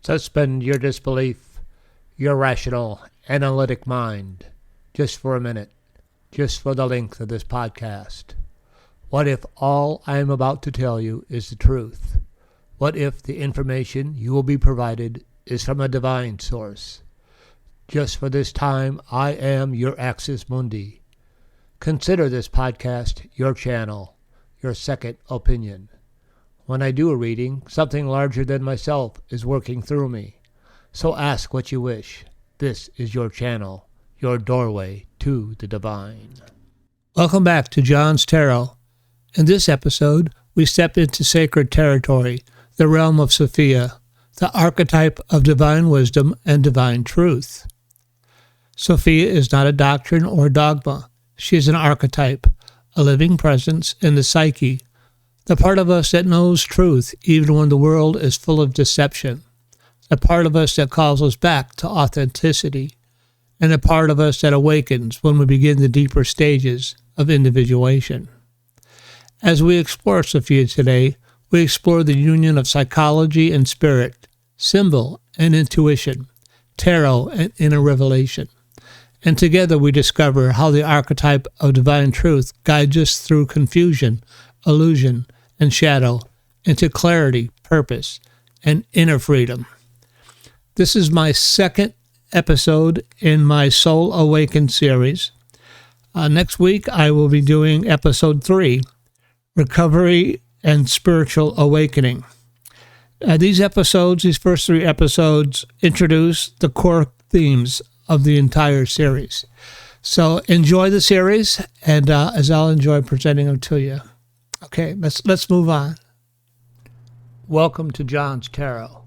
Suspend your disbelief, your rational, analytic mind, just for a minute, just for the length of this podcast. What if all I am about to tell you is the truth? What if the information you will be provided is from a divine source? Just for this time, I am your Axis Mundi. Consider this podcast your channel, your second opinion. When I do a reading, something larger than myself is working through me. So ask what you wish. This is your channel, your doorway to the divine. Welcome back to John's Tarot. In this episode, we step into sacred territory, the realm of Sophia, the archetype of divine wisdom and divine truth. Sophia is not a doctrine or dogma. She is an archetype, a living presence in the psyche, the part of us that knows truth even when the world is full of deception, the part of us that calls us back to authenticity, and the part of us that awakens when we begin the deeper stages of individuation. As we explore Sophia today, we explore the union of psychology and spirit, symbol and intuition, tarot and inner revelation. And together we discover how the archetype of divine truth guides us through confusion, illusion, and shadow into clarity, purpose, and inner freedom. This is my second episode in my Soul Awakened series. Next week I will be doing episode 3, Recovery and Spiritual Awakening. These first 3 episodes, introduce the core themes of the entire series. So enjoy the series, and as I'll enjoy presenting them to you. Okay, let's move on. Welcome to John's Tarot.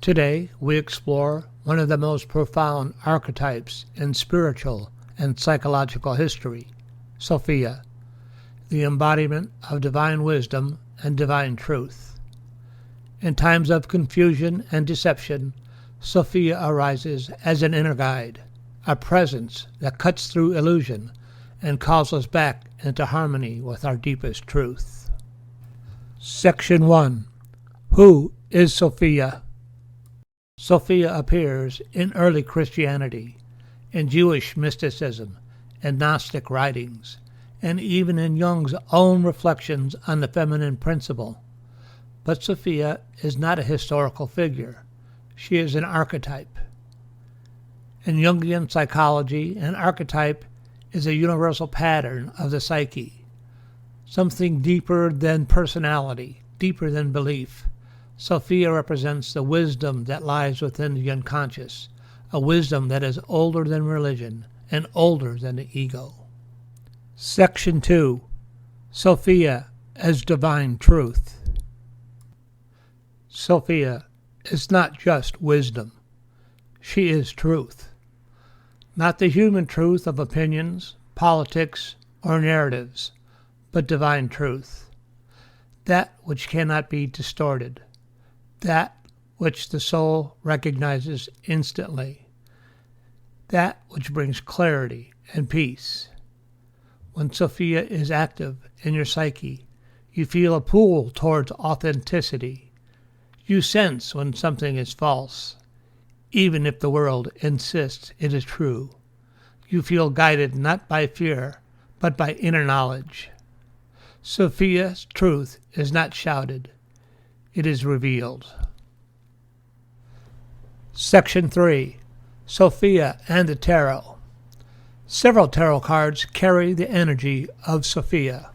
Today we explore one of the most profound archetypes in spiritual and psychological history, Sophia, the embodiment of divine wisdom and divine truth. In times of confusion and deception, Sophia arises as an inner guide, a presence that cuts through illusion and calls us back into harmony with our deepest truth. Section 1. Who is Sophia? Sophia appears in early Christianity, in Jewish mysticism and Gnostic writings, and even in Jung's own reflections on the feminine principle. But Sophia is not a historical figure. She is an archetype. In Jungian psychology, an archetype is a universal pattern of the psyche, something deeper than personality, deeper than belief. Sophia represents the wisdom that lies within the unconscious, a wisdom that is older than religion and older than the ego. Section 2. Sophia as divine truth. Sophia is not just wisdom. She is truth. Not the human truth of opinions, politics, or narratives, but divine truth. That which cannot be distorted. That which the soul recognizes instantly. That which brings clarity and peace. When Sophia is active in your psyche, you feel a pull towards authenticity. You sense when something is false, even if the world insists it is true. You feel guided not by fear, but by inner knowledge. Sophia's truth is not shouted. It is revealed. Section 3. Sophia and the Tarot. Several tarot cards carry the energy of Sophia.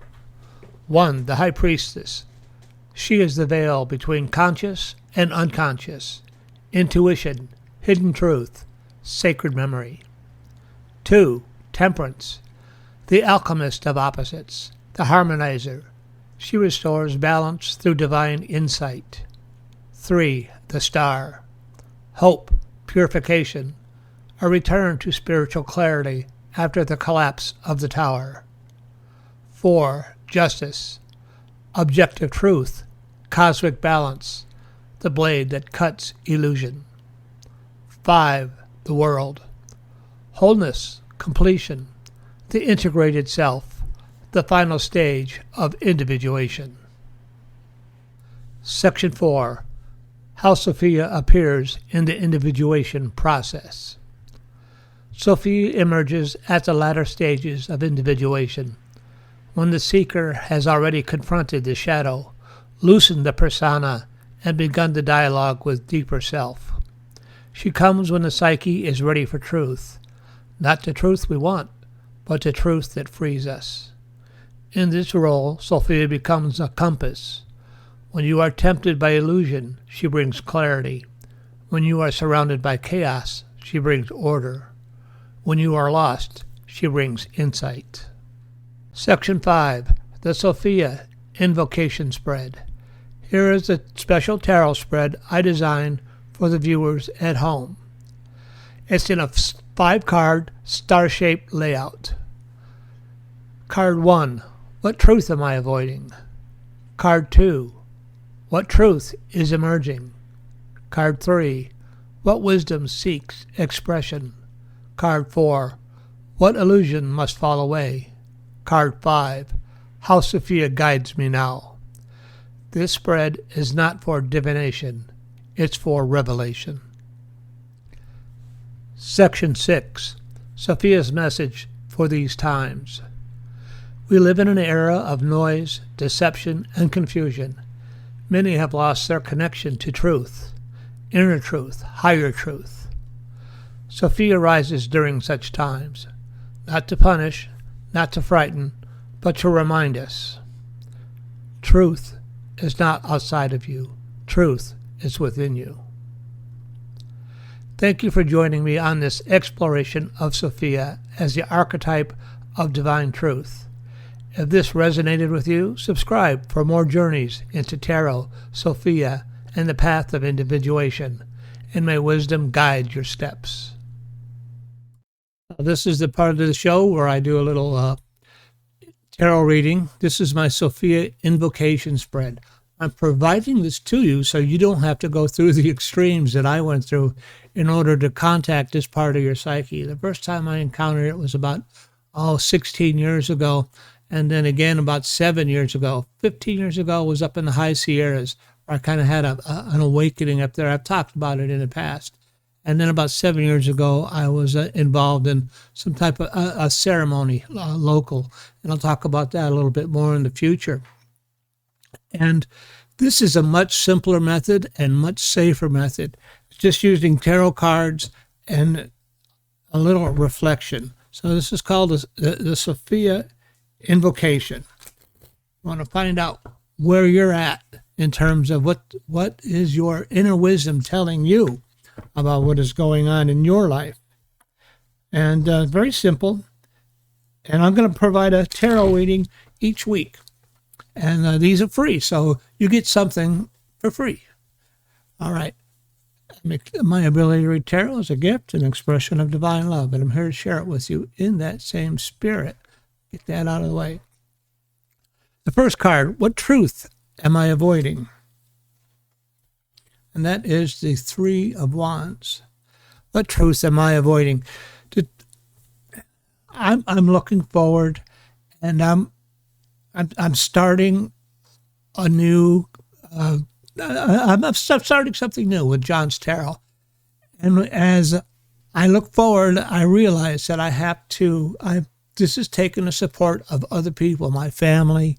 1. The High Priestess. She is the veil between conscious and unconscious, intuition, hidden truth, sacred memory. 2. Temperance. The alchemist of opposites, the harmonizer. She restores balance through divine insight. 3. The Star. Hope, purification, a return to spiritual clarity after the collapse of the tower. 4. Justice. Objective truth, cosmic balance, the blade that cuts illusion. 5. The World. Wholeness, completion, the integrated self, the final stage of individuation. Section 4. how Sophia appears in the individuation process. Sophia emerges at the latter stages of individuation, when the seeker has already confronted the shadow, loosened the persona, and begun the dialogue with deeper self. She comes when the psyche is ready for truth, not the truth we want, but the truth that frees us. In this role, Sophia becomes a compass. When you are tempted by illusion, she brings clarity. When you are surrounded by chaos, she brings order. When you are lost, she brings insight. Section 5. The Sophia Invocation Spread. Here is a special tarot spread I designed for the viewers at home. It's in a 5-card star-shaped layout. Card 1. What truth am I avoiding? Card 2. What truth is emerging? Card 3. What wisdom seeks expression? Card 4. What illusion must fall away? Card 5. How Sophia guides me now. This spread is not for divination. It's for revelation. Section 6. Sophia's message for these times. We live in an era of noise, deception, and confusion. Many have lost their connection to truth, inner truth, higher truth. Sophia rises during such times, not to punish, not to frighten, but to remind us. Truth is not outside of you. Truth is within you. Thank you for joining me on this exploration of Sophia as the archetype of divine truth. If this resonated with you, subscribe for more journeys into tarot, Sophia, and the path of individuation, and may wisdom guide your steps. This is the part of the show where I do a little tarot reading. This is my Sophia invocation spread. I'm providing this to you so you don't have to go through the extremes that I went through in order to contact this part of your psyche. The first time I encountered it was about 16 years ago. And then again, about 7 years ago, 15 years ago, was up in the high Sierras, where I kind of had an awakening up there. I've talked about it in the past. And then about 7 years ago, I was involved in some type of a ceremony, local. And I'll talk about that a little bit more in the future. And this is a much simpler method and much safer method. It's just using tarot cards and a little reflection. So this is called the Sophia invocation. I want to find out where you're at in terms of what is your inner wisdom telling you about what is going on in your life. And very simple. And I'm going to provide a tarot reading each week. And these are free, so you get something for free. All right. My ability to read tarot is a gift, an expression of divine love, and I'm here to share it with you in that same spirit. Get that out of the way. The first card, what truth am I avoiding? And that is the 3 of Wands. What truth am I avoiding? I'm looking forward, and I'm starting a new. I'm starting something new with John's Tarot, and as I look forward, I realize that I have to. This has taken the support of other people, my family,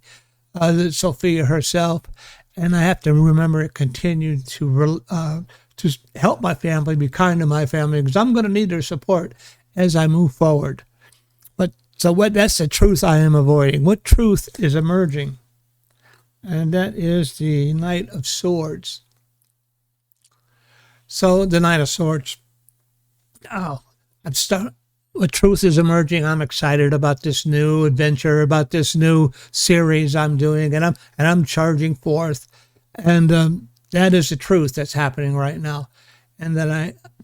Sophia herself, and I have to remember to continue to help my family, be kind to my family, because I'm going to need their support as I move forward. That's the truth I am avoiding. What truth is emerging? And that is the Knight of Swords. So the Knight of Swords. What truth is emerging? I'm excited about this new adventure, about this new series I'm doing, and I'm charging forth, and that is the truth that's happening right now, and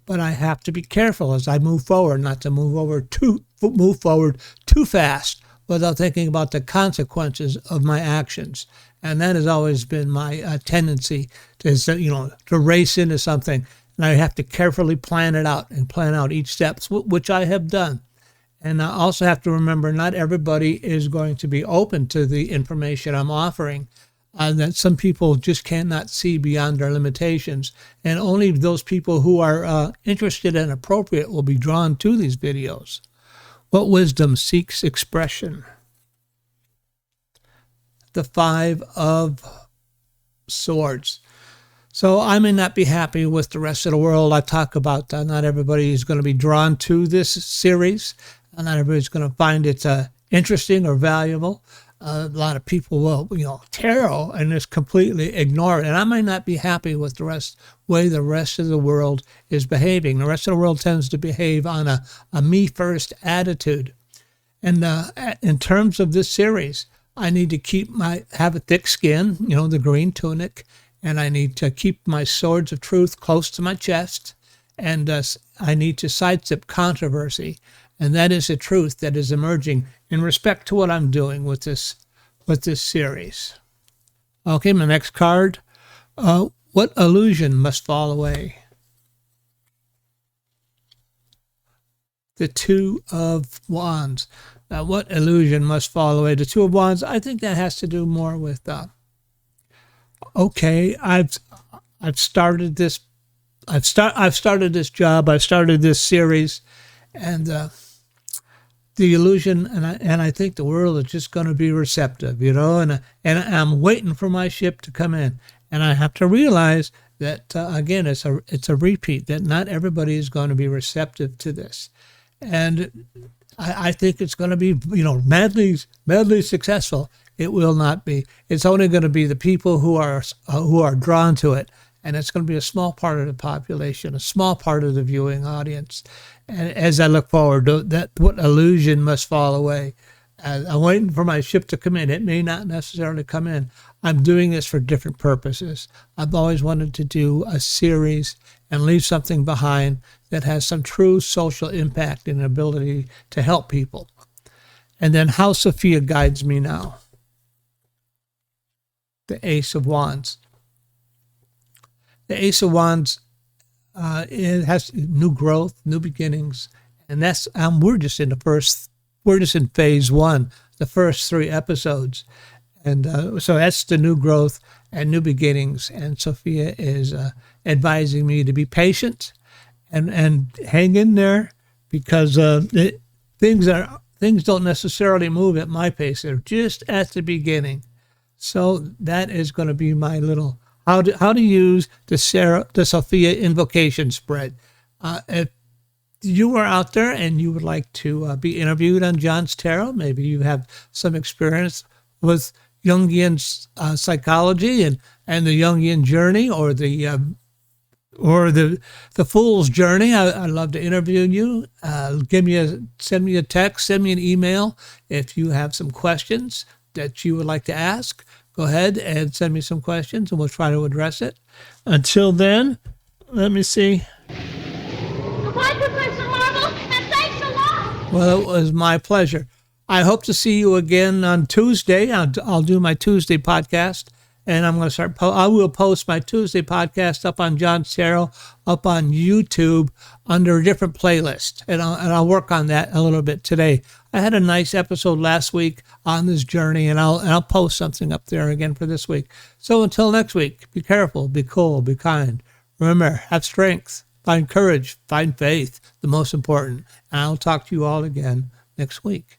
but I have to be careful as I move forward, not to move forward too fast without thinking about the consequences of my actions, and that has always been my tendency to race into something. And I have to carefully plan it out and plan out each step, which I have done. And I also have to remember not everybody is going to be open to the information I'm offering. that some people just cannot see beyond their limitations. And only those people who are interested and appropriate will be drawn to these videos. What wisdom seeks expression? The Five of Swords. So I may not be happy with the rest of the world. I talk about not everybody is going to be drawn to this series. Not everybody's going to find it interesting or valuable. A lot of people will, tarot and just completely ignore it. And I might not be happy with the way the rest of the world is behaving. The rest of the world tends to behave on a me-first attitude. And in terms of this series, I need to have a thick skin, the green tunic, and I need to keep my swords of truth close to my chest, and I need to sidestep controversy. And that is the truth that is emerging in respect to what I'm doing with this series. Okay, my next card. What illusion must fall away? The Two of Wands. What illusion must fall away? The Two of Wands, I think that has to do more with, I've started this job, I've started this series, and the illusion, and I think the world is just going to be receptive, and I'm waiting for my ship to come in, and I have to realize that again, it's a repeat, that not everybody is going to be receptive to this, and I think it's going to be madly successful. It will not be. It's only going to be the people who are drawn to it, and it's going to be a small part of the population, a small part of the viewing audience. And as I look forward, what illusion must fall away? I'm waiting for my ship to come in. It may not necessarily come in. I'm doing this for different purposes. I've always wanted to do a series and leave something behind that has some true social impact and ability to help people. And then how Sophia guides me now. The Ace of Wands. The Ace of Wands, it has new growth, new beginnings, and that's we're just in phase one, the first 3 episodes, and so that's the new growth and new beginnings. And Sophia is advising me to be patient and hang in there, because things don't necessarily move at my pace. They're just at the beginning. So that is going to be my little how to use the Sophia invocation spread. If you are out there and you would like to be interviewed on John's Tarot, maybe you have some experience with Jungian psychology and the Jungian journey, or the Fool's Journey. I'd love to interview you. Send me a text, send me an email if you have some questions that you would like to ask. Go ahead and send me some questions, and we'll try to address it. Until then, let me see. Goodbye, Professor Marvel, and thanks a lot. Well, it was my pleasure. I hope to see you again on Tuesday. I'll do my Tuesday podcast, and I'm going to start. I will post my Tuesday podcast up on John's Tarot, up on YouTube under a different playlist, and I'll work on that a little bit today. I had a nice episode last week on this journey, and I'll post something up there again for this week. So until next week, be careful, be cool, be kind. Remember, have strength, find courage, find faith, the most important. And I'll talk to you all again next week.